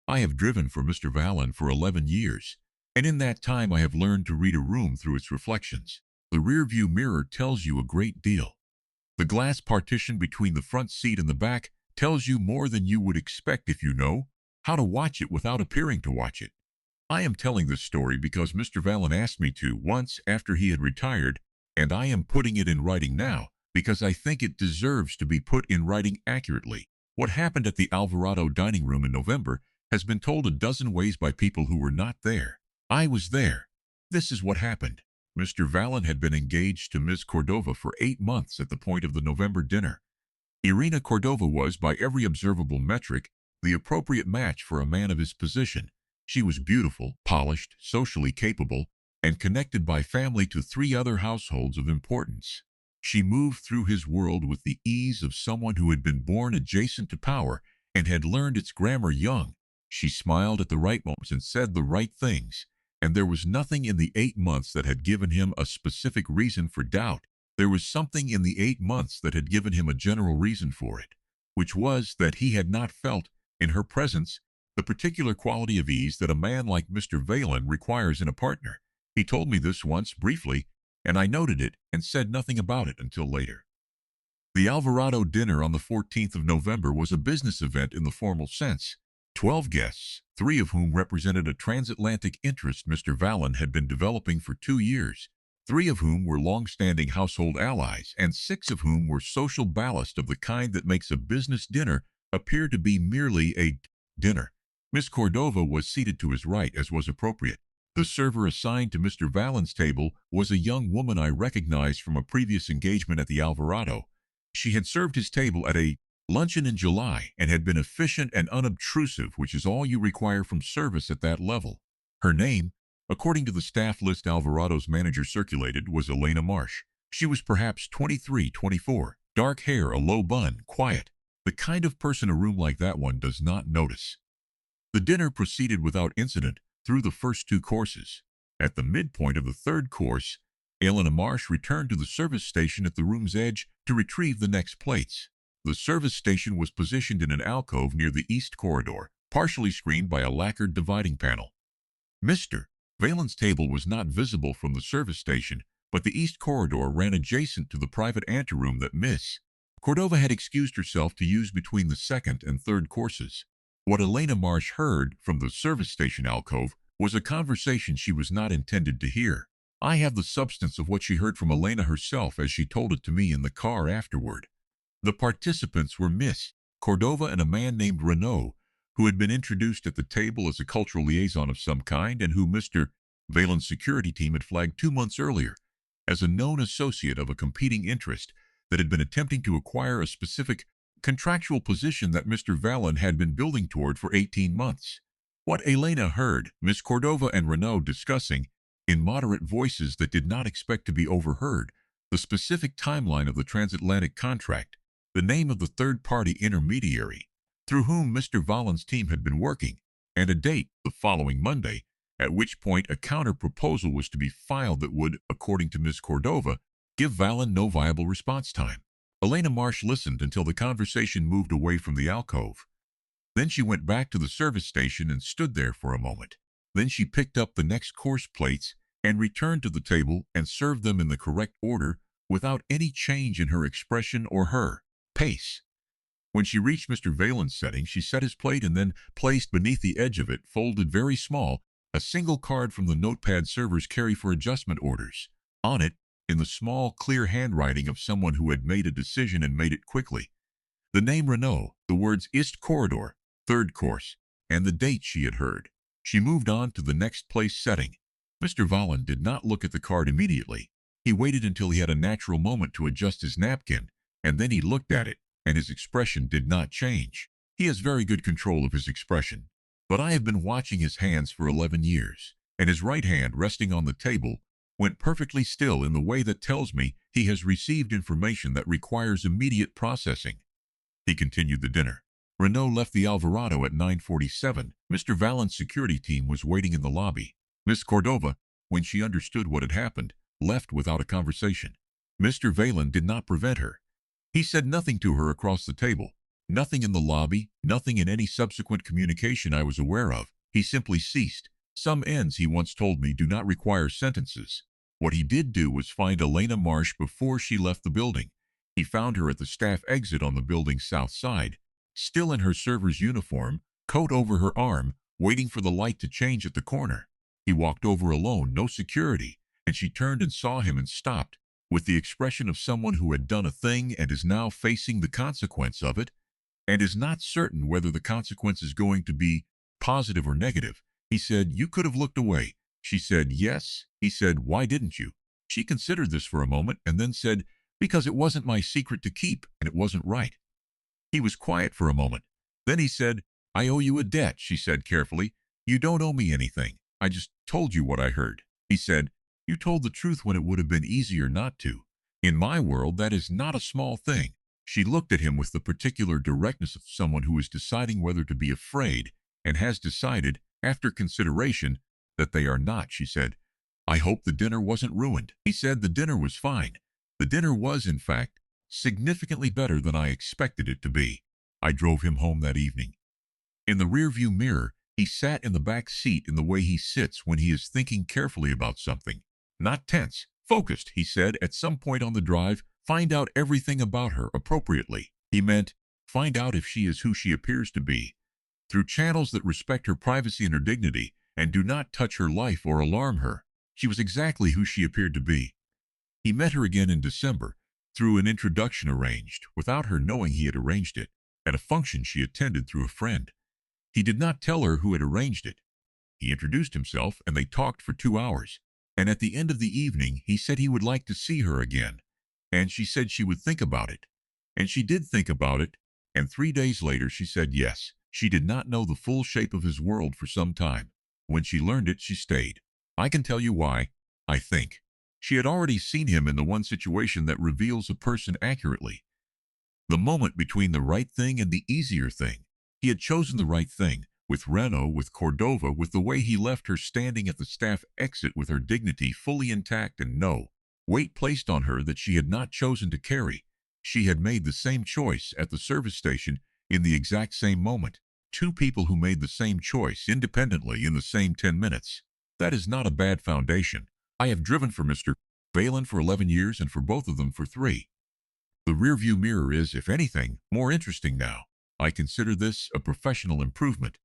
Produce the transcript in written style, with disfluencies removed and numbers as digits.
I have driven for Mr. Vallon for 11 years, and in that time I have learned to read a room through its reflections. The rearview mirror tells you a great deal. The glass partition between the front seat and the back tells you more than you would expect if you know how to watch it without appearing to watch it. I am telling this story because Mr. Vallon asked me to once after he had retired, and I am putting it in writing now because I think it deserves to be put in writing accurately. What happened at the Alvarado dining room in November has been told a dozen ways by people who were not there. I was there. This is what happened. Mr. Vallon had been engaged to Ms. Cordova for 8 months at the point of the November dinner. Irina Cordova was, by every observable metric, the appropriate match for a man of his position. She was beautiful, polished, socially capable, and connected by family to 3 other households of importance. She moved through his world with the ease of someone who had been born adjacent to power and had learned its grammar young. She smiled at the right moments and said the right things, and there was nothing in the 8 months that had given him a specific reason for doubt. There was something in the 8 months that had given him a general reason for it, which was that he had not felt, in her presence, the particular quality of ease that a man like Mr. Vallon requires in a partner. He told me this once, briefly, and I noted it and said nothing about it until later. The Alvarado dinner on the 14th of November was a business event in the formal sense. 12 guests, 3 of whom represented a transatlantic interest Mr. Vallon had been developing for 2 years, 3 of whom were long-standing household allies, and 6 of whom were social ballast of the kind that makes a business dinner appear to be merely a dinner. Miss Cordova was seated to his right, as was appropriate. The server assigned to Mr. Vallon's table was a young woman I recognized from a previous engagement at the Alvarado. She had served his table at a luncheon in July and had been efficient and unobtrusive, which is all you require from service at that level. Her name, according to the staff list Alvarado's manager circulated, was Elena Marsh. She was perhaps 23, 24, dark hair, a low bun, quiet, the kind of person a room like that one does not notice. The dinner proceeded without incident through the first 2 courses. At the midpoint of the 3rd course, Elena Marsh returned to the service station at the room's edge to retrieve the next plates. The service station was positioned in an alcove near the east corridor, partially screened by a lacquered dividing panel. Mr. Vallon's table was not visible from the service station, but the east corridor ran adjacent to the private anteroom that Miss Cordova had excused herself to use between the 2nd and 3rd courses. What Elena Marsh heard from the service station alcove was a conversation she was not intended to hear. I have the substance of what she heard from Elena herself as she told it to me in the car afterward. The participants were Miss Cordova and a man named Renaud, who had been introduced at the table as a cultural liaison of some kind and who Mr. Vallon's security team had flagged 2 months earlier as a known associate of a competing interest that had been attempting to acquire a specific contractual position that Mr. Vallon had been building toward for 18 months. What Elena heard Miss Cordova and Renaud discussing, in moderate voices that did not expect to be overheard, the specific timeline of the transatlantic contract, the name of the third-party intermediary through whom Mr. Vallon's team had been working, and a date, the following Monday, at which point a counter-proposal was to be filed that would, according to Miss Cordova, give Vallon no viable response time. Elena Marsh listened until the conversation moved away from the alcove. Then she went back to the service station and stood there for a moment. Then she picked up the next course plates and returned to the table and served them in the correct order without any change in her expression or her pace. When she reached Mr. Vallon's setting, she set his plate and then placed beneath the edge of it, folded very small, a single card from the notepad servers carry for adjustment orders. On it, in the small, clear handwriting of someone who had made a decision and made it quickly, the name Renaud, the words East Corridor, 3rd course, and the date she had heard. She moved on to the next place setting. Mr. Vallon did not look at the card immediately. He waited until he had a natural moment to adjust his napkin, and then he looked at it, and his expression did not change. He has very good control of his expression, but I have been watching his hands for 11 years, and his right hand, resting on the table, went perfectly still in the way that tells me he has received information that requires immediate processing. He continued the dinner. Renaud left the Alvarado at 9:47. Mr. Vallon's security team was waiting in the lobby. Miss Cordova, when she understood what had happened, left without a conversation. Mr. Vallon did not prevent her. He said nothing to her across the table, Nothing in the lobby, nothing in any subsequent communication I was aware of. He simply ceased. Some ends, he once told me, do not require sentences. What he did do was find Elena Marsh before she left the building. He found her at the staff exit on the building's south side, still in her server's uniform, coat over her arm, waiting for the light to change at the corner. He walked over alone, no security, and she turned and saw him and stopped, with the expression of someone who had done a thing and is now facing the consequence of it, and is not certain whether the consequence is going to be positive or negative. He said, "You could have looked away." She said, "Yes." He said, "Why didn't you?" She considered this for a moment and then said, "Because it wasn't my secret to keep, and it wasn't right." He was quiet for a moment. Then he said, "I owe you a debt," she said carefully. "You don't owe me anything. I just told you what I heard." He said, "You told the truth when it would have been easier not to. In my world, that is not a small thing." She looked at him with the particular directness of someone who is deciding whether to be afraid and has decided, after consideration, that they are not. She said, "I hope the dinner wasn't ruined." He said the dinner was fine. The dinner was, in fact, significantly better than I expected it to be. I drove him home that evening. In the rearview mirror, he sat in the back seat in the way he sits when he is thinking carefully about something. Not tense, focused, he said at some point on the drive. Find out everything about her appropriately. He meant, find out if she is who she appears to be, through channels that respect her privacy and her dignity, and do not touch her life or alarm her. She was exactly who she appeared to be. He met her again in December, through an introduction arranged, without her knowing he had arranged it, at a function she attended through a friend. He did not tell her who had arranged it. He introduced himself, and they talked for 2 hours. And at the end of the evening, he said he would like to see her again. And she said she would think about it. And she did think about it, and 3 days later she said yes. She did not know the full shape of his world for some time. When she learned it, she stayed. I can tell you why, I think. She had already seen him in the one situation that reveals a person accurately. The moment between the right thing and the easier thing. He had chosen the right thing, with Renaud, with Cordova, with the way he left her standing at the staff exit with her dignity fully intact and no weight placed on her that she had not chosen to carry. She had made the same choice at the service station in the exact same moment. Two people who made the same choice independently in the same 10 minutes. That is not a bad foundation. I have driven for Mr. Valen for 11 years and for both of them for 3. The rearview mirror is, if anything, more interesting now. I consider this a professional improvement.